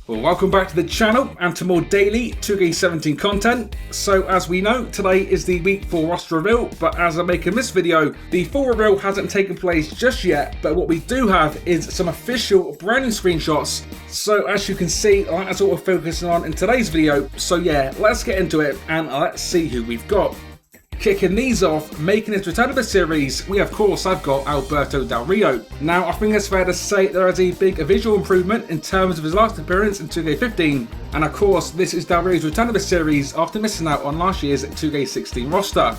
Well, welcome back to the channel and to more daily 2K17 content. So as we know, today is the week 4 roster reveal, but as I'm making this video, the full reveal hasn't taken place just yet, but what we do have is some official brand new screenshots. So as you can see, that's what we're focusing on in today's video. So yeah, let's get into it and let's see who we've got. Kicking these off, making his return to the series, I've got Alberto Del Rio. Now, I think it's fair to say there is a big visual improvement in terms of his last appearance in 2K15, and of course, this is Del Rio's return to the series after missing out on last year's 2K16 roster.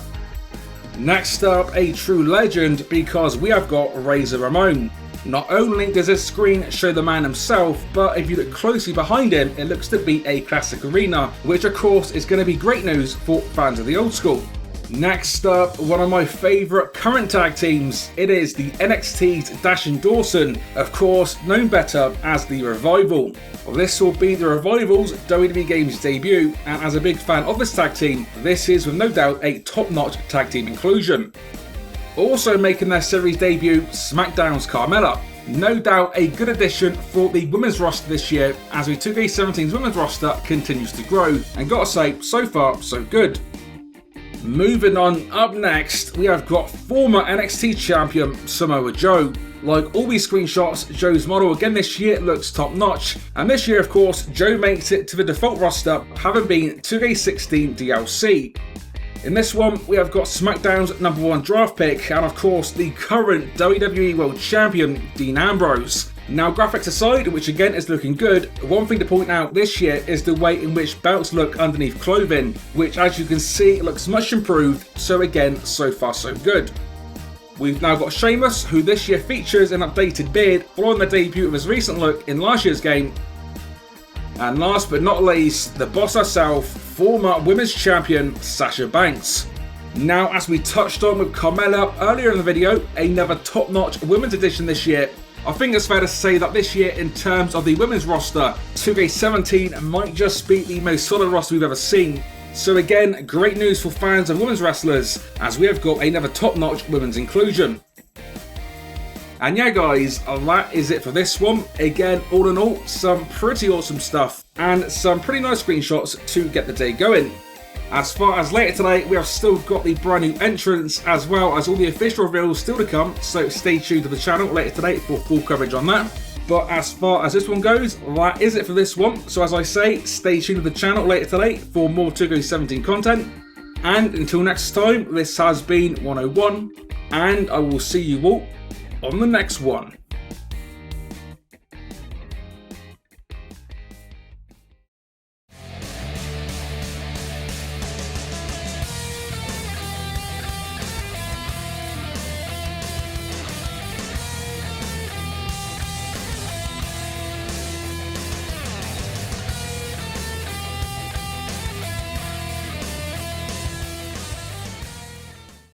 Next up, a true legend, because we have got Ramon. Not only does this screen show the man himself, but if you look closely behind him, it looks to be a classic arena, which of course is going to be great news for fans of the old school. Next up, one of my favourite current tag teams. It is the NXT's Dawson, of course known better as the Revival. Well, this will be the Revival's WWE Games debut, and as a big fan of this tag team, this is with no doubt a top-notch tag team inclusion. Also making their series debut, SmackDown's Carmella. No doubt a good addition for the women's roster this year, as the 2K17's women's roster continues to grow, and gotta say, so far so good. Moving on, up next, we have got former NXT champion Samoa Joe. Like all these screenshots, Joe's model again this year looks top notch, and this year of course, Joe makes it to the default roster, having been 2K16 DLC. In this one, we have got SmackDown's #1 draft pick, and of course the current WWE World Champion, Dean Ambrose. Now, graphics aside, which again is looking good, one thing to point out this year is the way in which belts look underneath clothing, which as you can see looks much improved, so again, so far so good. We've now got Sheamus, who this year features an updated beard following the debut of his recent look in last year's game. And last but not least, the boss herself, former women's champion Sasha Banks. Now, as we touched on with Carmella earlier in the video, another top-notch women's edition this year. I think it's fair to say that this year, in terms of the women's roster, 2K17 might just be the most solid roster we've ever seen. So again, great news for fans of women's wrestlers, as we have got another top-notch women's inclusion. And yeah guys, that is it for this one. Again, all in all, some pretty awesome stuff, and some pretty nice screenshots to get the day going. As far as later today, we have still got the brand new entrance as well as all the official reveals still to come, so stay tuned to the channel later today for full coverage on that. But as far as this one goes, that is it for this one. So as I say, stay tuned to the channel later today for more 2K17 content. And until next time, this has been 101, and I will see you all on the next one.